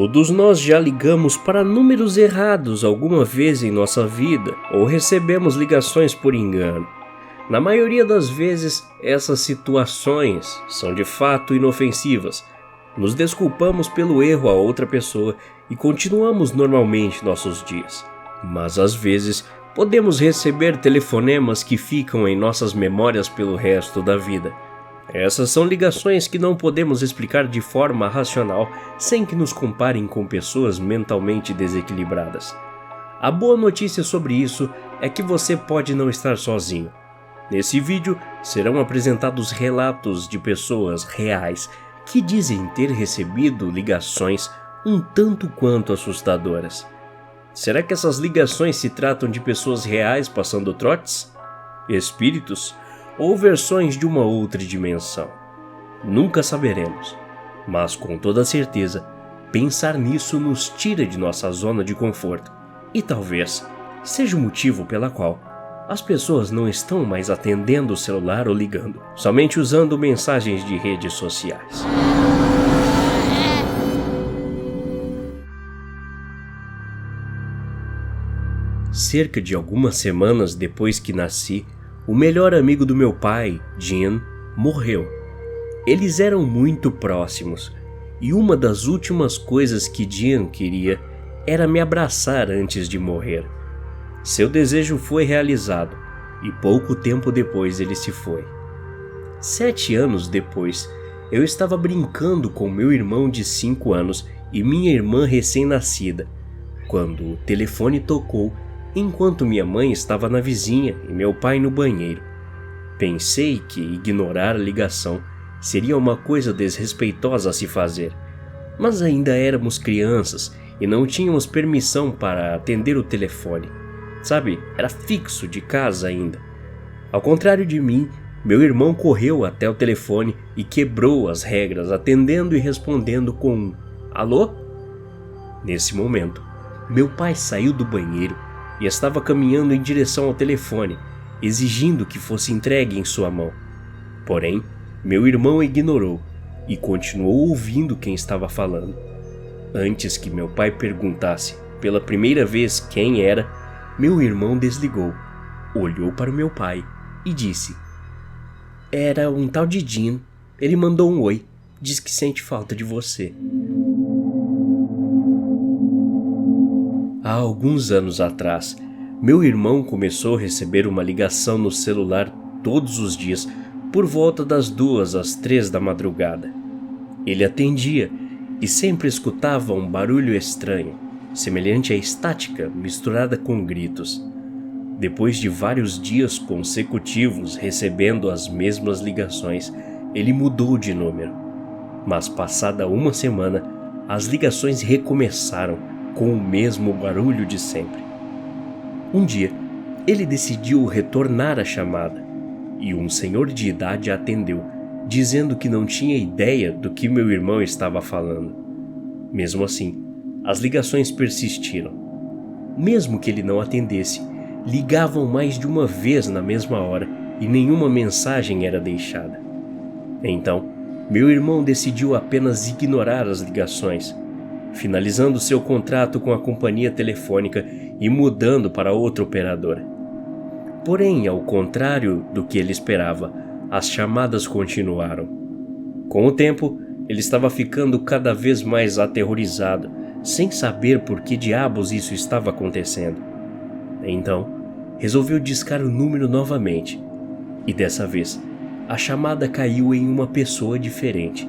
Todos nós já ligamos para números errados alguma vez em nossa vida ou recebemos ligações por engano. Na maioria das vezes, essas situações são de fato inofensivas. Nos desculpamos pelo erro a outra pessoa e continuamos normalmente nossos dias. Mas às vezes, podemos receber telefonemas que ficam em nossas memórias pelo resto da vida. Essas são ligações que não podemos explicar de forma racional sem que nos comparem com pessoas mentalmente desequilibradas. A boa notícia sobre isso é que você pode não estar sozinho. Nesse vídeo serão apresentados relatos de pessoas reais que dizem ter recebido ligações um tanto quanto assustadoras. Será que essas ligações se tratam de pessoas reais passando trotes? Espíritos? Ou versões de uma outra dimensão? Nunca saberemos, mas com toda certeza, pensar nisso nos tira de nossa zona de conforto e talvez seja o motivo pela qual as pessoas não estão mais atendendo o celular ou ligando, somente usando mensagens de redes sociais. Cerca de algumas semanas depois que nasci, o melhor amigo do meu pai, Jean, morreu. Eles eram muito próximos, e uma das últimas coisas que Jean queria era me abraçar antes de morrer. Seu desejo foi realizado, e pouco tempo depois ele se foi. 7 anos depois, eu estava brincando com meu irmão de 5 anos e minha irmã recém-nascida, quando o telefone tocou enquanto minha mãe estava na vizinha e meu pai no banheiro. Pensei que ignorar a ligação seria uma coisa desrespeitosa a se fazer, mas ainda éramos crianças e não tínhamos permissão para atender o telefone. Sabe, era fixo de casa ainda. Ao contrário de mim, meu irmão correu até o telefone e quebrou as regras, atendendo e respondendo com um "Alô?". Nesse momento, meu pai saiu do banheiro e estava caminhando em direção ao telefone, exigindo que fosse entregue em sua mão. Porém, meu irmão ignorou e continuou ouvindo quem estava falando. Antes que meu pai perguntasse pela primeira vez quem era, meu irmão desligou, olhou para o meu pai e disse: "Era um tal de Jean. Ele mandou um oi, diz que sente falta de você." Há alguns anos atrás, meu irmão começou a receber uma ligação no celular todos os dias, por volta das 2 às 3 da madrugada. Ele atendia e sempre escutava um barulho estranho, semelhante à estática misturada com gritos. Depois de vários dias consecutivos recebendo as mesmas ligações, ele mudou de número. Mas passada uma semana, as ligações recomeçaram com o mesmo barulho de sempre. Um dia, ele decidiu retornar a chamada e um senhor de idade atendeu, dizendo que não tinha ideia do que meu irmão estava falando. Mesmo assim, as ligações persistiram. Mesmo que ele não atendesse, ligavam mais de uma vez na mesma hora e nenhuma mensagem era deixada. Então, meu irmão decidiu apenas ignorar as ligações, finalizando seu contrato com a companhia telefônica e mudando para outra operadora. Porém, ao contrário do que ele esperava, as chamadas continuaram. Com o tempo, ele estava ficando cada vez mais aterrorizado, sem saber por que diabos isso estava acontecendo. Então, resolveu discar o número novamente, e dessa vez, a chamada caiu em uma pessoa diferente.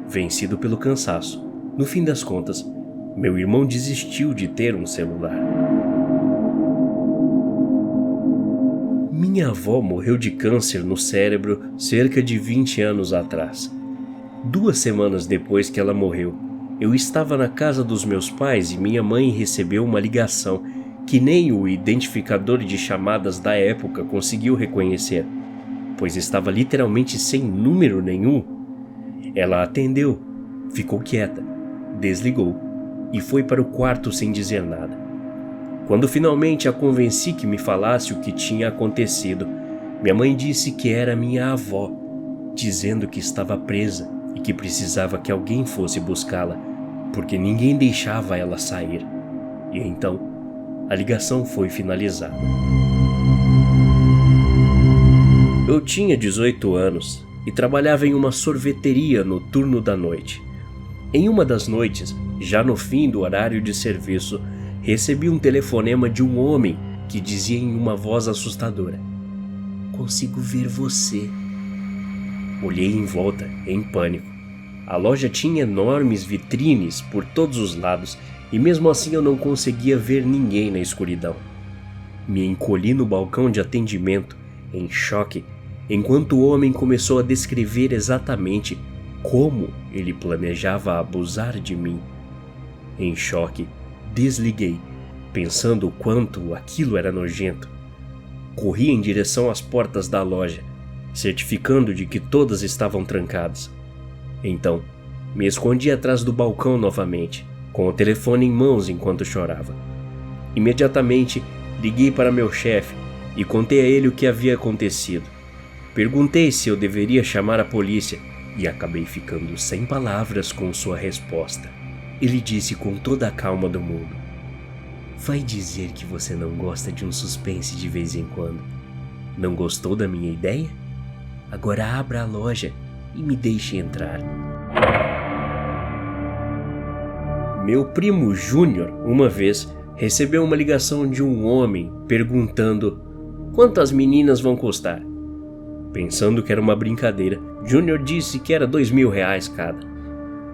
Vencido pelo cansaço, no fim das contas, meu irmão desistiu de ter um celular. Minha avó morreu de câncer no cérebro cerca de 20 anos atrás. 2 semanas depois que ela morreu, eu estava na casa dos meus pais e minha mãe recebeu uma ligação que nem o identificador de chamadas da época conseguiu reconhecer, pois estava literalmente sem número nenhum. Ela atendeu, ficou quieta, desligou e foi para o quarto sem dizer nada. Quando finalmente a convenci que me falasse o que tinha acontecido, minha mãe disse que era minha avó, dizendo que estava presa e que precisava que alguém fosse buscá-la, porque ninguém deixava ela sair. E então, a ligação foi finalizada. Eu tinha 18 anos e trabalhava em uma sorveteria no turno da noite. Em uma das noites, já no fim do horário de serviço, recebi um telefonema de um homem que dizia em uma voz assustadora: "Consigo ver você." Olhei em volta, em pânico. A loja tinha enormes vitrines por todos os lados e mesmo assim eu não conseguia ver ninguém na escuridão. Me encolhi no balcão de atendimento, em choque, enquanto o homem começou a descrever exatamente como ele planejava abusar de mim. Em choque, desliguei, pensando o quanto aquilo era nojento. Corri em direção às portas da loja, certificando de que todas estavam trancadas. Então, me escondi atrás do balcão novamente, com o telefone em mãos enquanto chorava. Imediatamente, liguei para meu chefe e contei a ele o que havia acontecido. Perguntei se eu deveria chamar a polícia e acabei ficando sem palavras com sua resposta. Ele disse com toda a calma do mundo: "Vai dizer que você não gosta de um suspense de vez em quando. Não gostou da minha ideia? Agora abra a loja e me deixe entrar." Meu primo Júnior, uma vez, recebeu uma ligação de um homem perguntando quantas meninas vão custar. Pensando que era uma brincadeira, Júnior disse que era R$2.000 cada.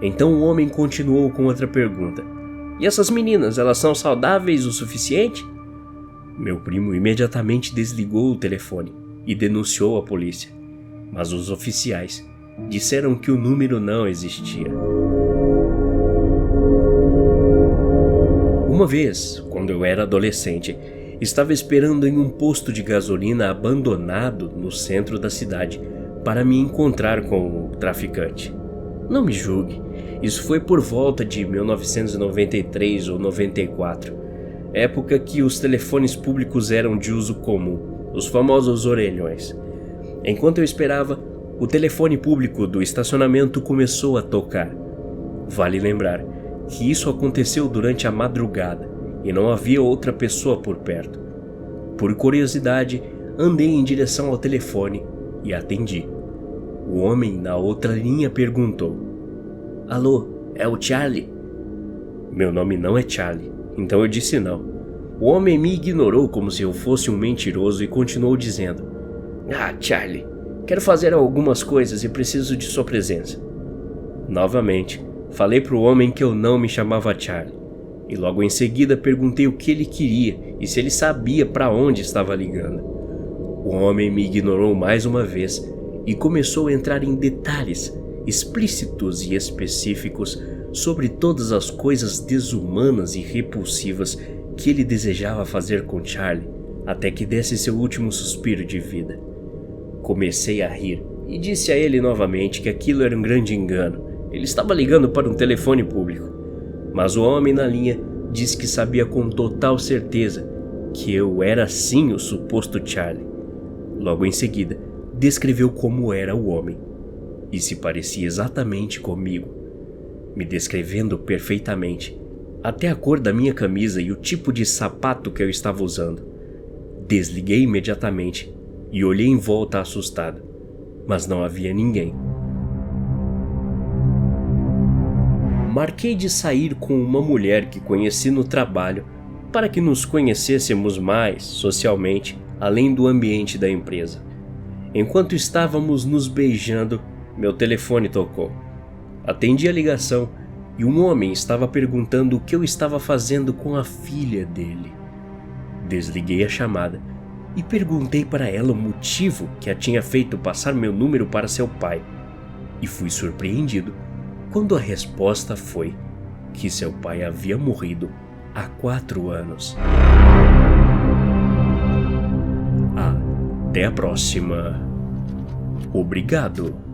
Então o homem continuou com outra pergunta: "E essas meninas, elas são saudáveis o suficiente?" Meu primo imediatamente desligou o telefone e denunciou a polícia, mas os oficiais disseram que o número não existia. Uma vez, quando eu era adolescente, estava esperando em um posto de gasolina abandonado no centro da cidade para me encontrar com o traficante. Não me julgue, isso foi por volta de 1993 ou 94, época que os telefones públicos eram de uso comum, os famosos orelhões. Enquanto eu esperava, o telefone público do estacionamento começou a tocar. Vale lembrar que isso aconteceu durante a madrugada e não havia outra pessoa por perto. Por curiosidade, andei em direção ao telefone e atendi. O homem na outra linha perguntou: "Alô, é o Charlie?" Meu nome não é Charlie, então eu disse não. O homem me ignorou como se eu fosse um mentiroso e continuou dizendo: "Ah, Charlie, quero fazer algumas coisas e preciso de sua presença." Novamente, falei para o homem que eu não me chamava Charlie, e logo em seguida perguntei o que ele queria e se ele sabia para onde estava ligando. O homem me ignorou mais uma vez e começou a entrar em detalhes explícitos e específicos sobre todas as coisas desumanas e repulsivas que ele desejava fazer com Charlie até que desse seu último suspiro de vida. Comecei a rir e disse a ele novamente que aquilo era um grande engano. Ele estava ligando para um telefone público. Mas o homem na linha disse que sabia com total certeza que eu era sim o suposto Charlie. Logo em seguida, descreveu como era o homem e se parecia exatamente comigo, me descrevendo perfeitamente, até a cor da minha camisa e o tipo de sapato que eu estava usando. Desliguei imediatamente e olhei em volta assustado, mas não havia ninguém. Marquei de sair com uma mulher que conheci no trabalho para que nos conhecêssemos mais socialmente, além do ambiente da empresa. Enquanto estávamos nos beijando, meu telefone tocou. Atendi a ligação e um homem estava perguntando o que eu estava fazendo com a filha dele. Desliguei a chamada e perguntei para ela o motivo que a tinha feito passar meu número para seu pai. E fui surpreendido quando a resposta foi que seu pai havia morrido há 4 anos. Até a próxima. Obrigado.